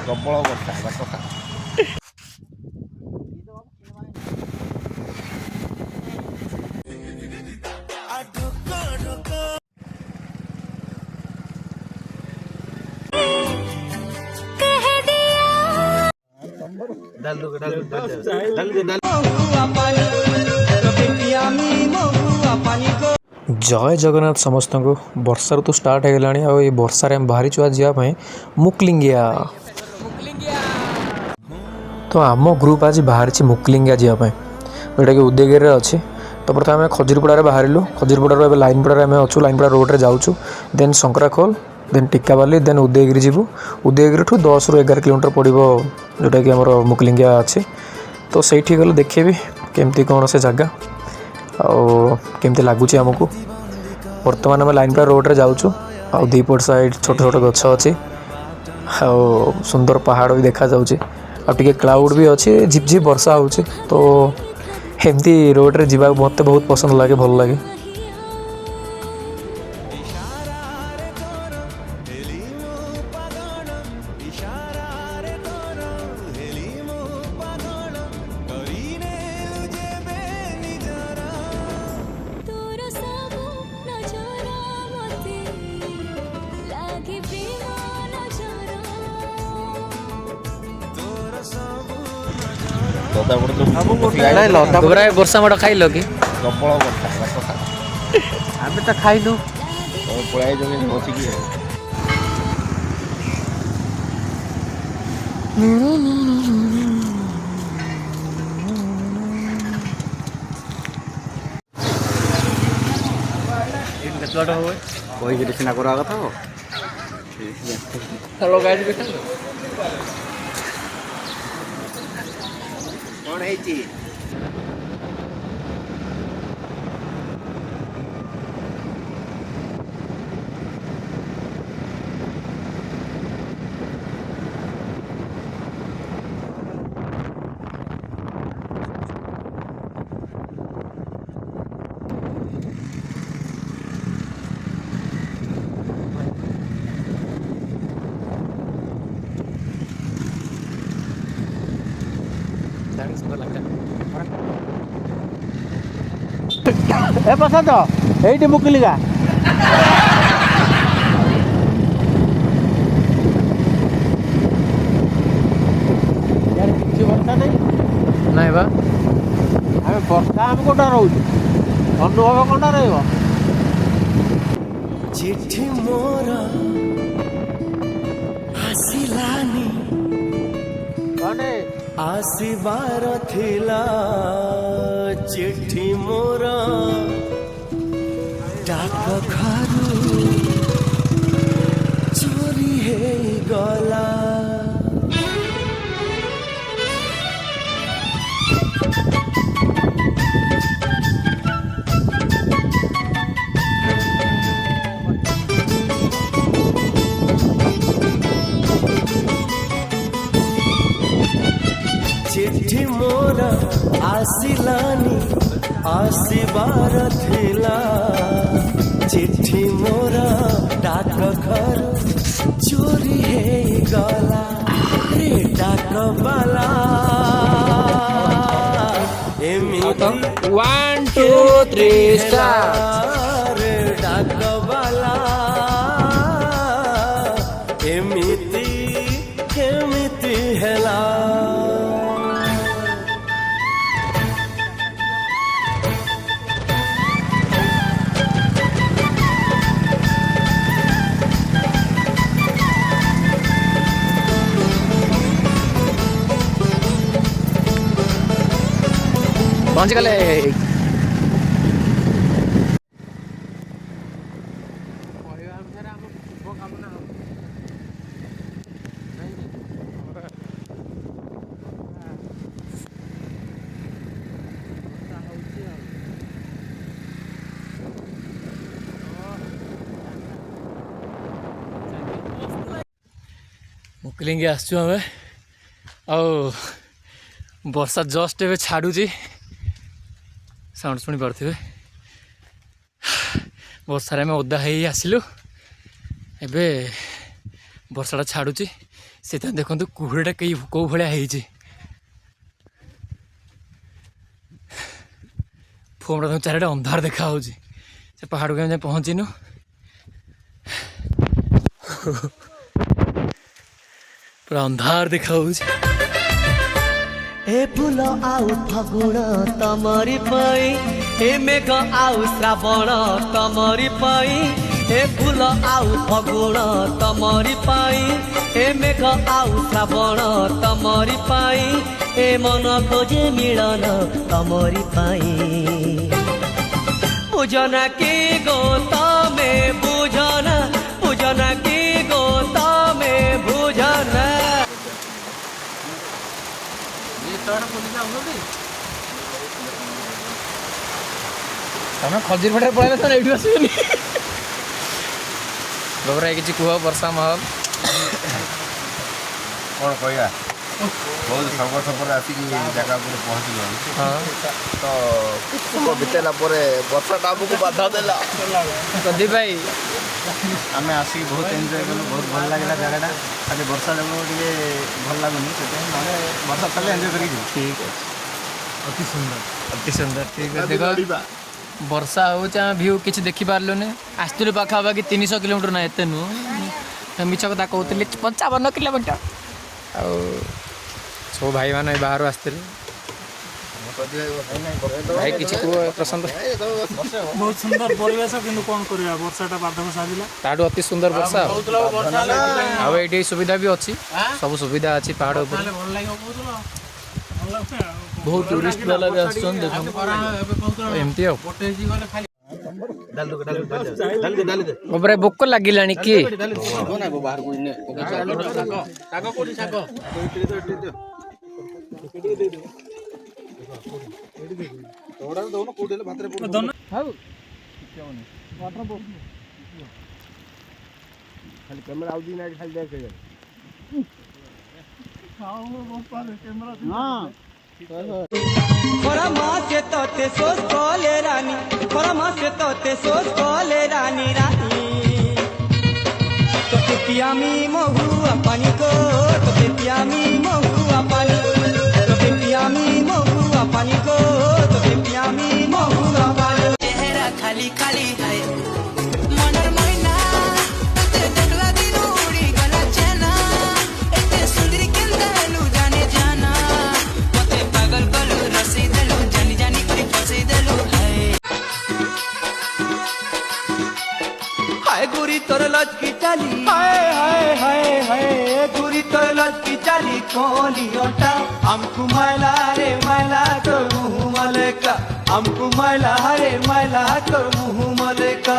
ପ୍ରବଳ ବର୍ଷା ବର୍ଷା। जय जगन्नाथ समस्त को वर्षा ऋतु स्टार्ट हो गलानी आ वर्षा आम बाहरी आज जावाई मुकलिंगिया। तो आम ग्रुप आज बाहरी मुकलिंगिया जावाई जोटा कि उदयगिरी अच्छे। तो प्रथम आम खजुरीपड़ा बाहर खजुरीपड़ा लाइनपड़ा आम अच्छू लाइनपड़ा रोड्रे जाऊँ then Shankarakhol then Tikabali then Udayagiri जीवु उदयगिरी 10 ରୁ 11 किलोमीटर पड़ो जोटा कि आमर मुकलिंगिया अच्छे। तो सही गले देखेबी केमती कौन से जगह आमती लगुच आमको। बर्तमान आम लाइनपड़ा रोड्रे जाऊँ आ दीपट साइड छोट छोट गछ अच्छे आ सुंदर पहाड़ भी देखा जाऊँचे आगे क्लाउड भी अच्छे झिपझिप वर्षा हो। तो एमती रोड्रे जावा मत बहुत पसंद लगे भल लगे। ବର୍ଷା ମଡ଼ ଖାଇଲ କି ପ୍ରବଳ ବର୍ଷା ଆମେ ତ ଖାଇଲୁ ପଳାଇ ବସିକି କହିକିରି ସିନା କରିବା କଥା କ'ଣ ହେଇଛି? ଏ ପ୍ରଶାନ୍ତ ଏଇଠି ମୁକିଲିଗା କିଛି ବର୍ଷା ନାହିଁ ନାଇଁ ବା ଆମେ ବର୍ଷା ଆମକୁ ଡରଉଛୁ ଅନୁଭବ କ'ଣଟା ରହିବ। चिट्ठी मोर आसिलानी କଣେ आसिबार थिला चिट्ठी मोर डाक घरू चोरी हे गला चिट्ठी मोर आसिलानी आसिबार थिला चिट्ठी मोर डाक घर चोरी हे गला रे डाक बाला एमिति 1 2 3 स्टार्ट रे डाक बाला एमिति केमिति हेला पहुँच गले मुकलिंगी आसचु आम आ वर्षा जस्ट ए छाड़ुची साउंड शुणी पारे वर्षार आम ओदा हो आसलु एबे वर्षाटा छाड़ुची से देखो कुहुड़ाटा कई कौ भाया है फोन चारिटा अंधार देखा से पहाड़ को जाए पहुँचीनु पूरा अंधार देखा ए फूल आउ फगुण तमरी पाई ए मेघ आउ श्रावण तमरी पाई ए फूल आउ फगुण तमरी पाई ए मेघ आउ श्रावण तमरी पाई ए मन खोजे मिलन तमरी पाई पूजना की गो तमे पूजना की गो तमे बुझना तमें खजुर पटे पड़े तो ये आसबनी गोबरा किसी कह वर्षा महल कौन कहवा बहुत संघर्ष पर आसिक जगह पर पहुँचल तो बितेला वर्षाटा आमको बाधा देला प्रदीप भाई आम आसिक बहुत एंजॉय कलु बहुत भल लगे जगह खाली वर्षा जो टे भल लगुनि से वर्षा चले एंजॉय कर ठीक है अति सुंदर ठीक है देखो वर्षा हो भ्यू किसी देखी पार्लुनि आसलु पाखापाखि 300 किलोमीटर ना एत नुह मिछ कथा कहते 55 किलोमीटर आ सब भाई मैंने बाहर आसते भाई किसी प्रशांत बहुत सुंदर परिवेश किंतु कौन करिया वर्षाटा बाधक साजिला ताडू अति सुंदर वर्षा आ ये सुविधा भी अच्छी सब सुविधा अच्छी पहाड़ ऊपर बहुत टूरिस्ट वाला भी आसन देखो एमती गोबरा भोक लगिलानी कि परमासे तोते सोच कोले रानी परमासे तोते सोच कोले रानी रानी तोते पियामी महुआ पानी को तोते पियामी महुआ पानी तोते पियामी महुआ पानी को तोते पियामी महुआ पानी चेहरा खाली खाली है मनर महीना तोते देखला दिन उड़ी गला चेना एते सुंदरी केंदालू जाने जाना तोते पागल कलू रसी देलू जानी जानी करी फसी देलू हाय गुरी तोर लचकी चाली हाय गुरी तोर लचकी चाली कोली ओटा हमको मैला रे मैला तो मुँह मलेका हमको मैला रे मैला तो मुँह मलेका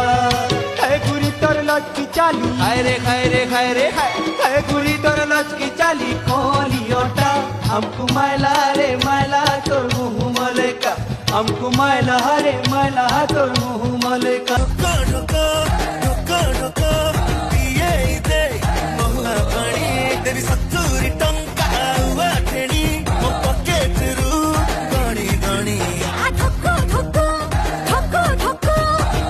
हाय गुरी तोर लचकी चाली हाय रे हाय गुरी तोर लचकी चाली कोली ओटा हमको मैला रे मैला तो मुँह मलेका हमको मैला रे मैला तो मुँह मलेका तेरी सत्तूरी टंका वाठणी मो पॉकेट रू गणी गणी ठक्को ठक्को ठक्को ठक्को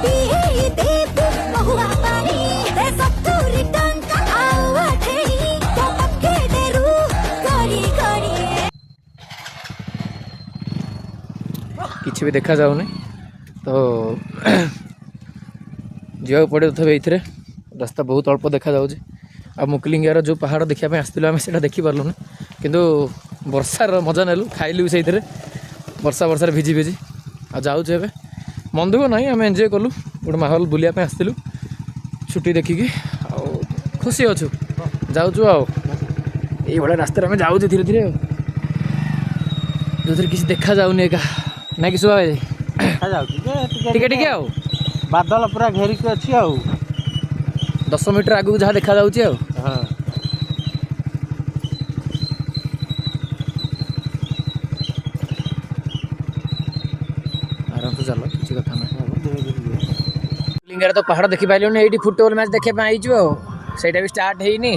पिए देव महुआ पानी ते सत्तूरी टंका आवाठेनी तो पक्के देरू गड़ी गड़ी किसी भी देखा जाऊनी तो जा पड़े तथापि ये रास्ता बहुत अल्प देखा जाऊँ आ मुकलिंगार जो पहाड़ देखापी आसलु आम से देखिपार्लुन किंतु वर्षार मजा नेलु खाइलु से वर्षा भिजी भिजी आ जाऊँ ए मन दुख ना आम एंजॉय कलु गोटे माहौल बुलापी आसलु छुट्टी देखिकी आ खुशी अच्छु जाऊँ ये रास्ता आम जाऊँ धीरे धीरे जो किसी देखा जाऊनी एका ना कि सुबह टिके आ बादल पूरा घेरिक अच्छी 10 मीटर आगू जहाँ देखा जाऊँ हाँ आराम से चल किसी कथा ना लिंगार तो पहाड़ देखी पाइलुनि ये फुटबॉल मैच देखा से भी स्टार्ट है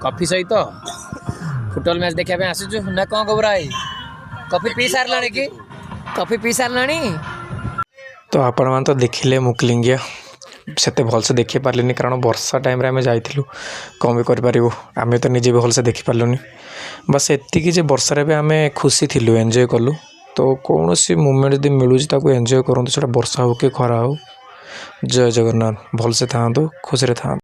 कॉफी सहित फुटबॉल मैच देखा आसुचु ना कौन घबराई कॉफी पी सारा कि कॉफी पी सारा तो आपण तो देखिले मुकलिंगिया ସେତେ ଭଲସେ ଦେଖିପାରିଲିନି କାରଣ ବର୍ଷା ଟାଇମ୍ରେ ଆମେ ଯାଇଥିଲୁ କ'ଣ ବି କରିପାରିବୁ ଆମେ ତ ନିଜେ ବି ଭଲସେ ଦେଖିପାରିଲୁନି ବାସ୍ ଏତିକି ଯେ ବର୍ଷାରେ ବି ଆମେ ଖୁସି ଥିଲୁ ଏନ୍ଜୟ କଲୁ ତ କୌଣସି ମୁମେଣ୍ଟ ଯଦି ମିଳୁଛି ତାକୁ ଏନ୍ଜୟ କରନ୍ତୁ ସେଇଟା ବର୍ଷା ହେଉ କି ଖରା ହେଉ ଜୟ ଜଗନ୍ନାଥ ଭଲସେ ଥାଆନ୍ତୁ ଖୁସିରେ ଥାଆନ୍ତୁ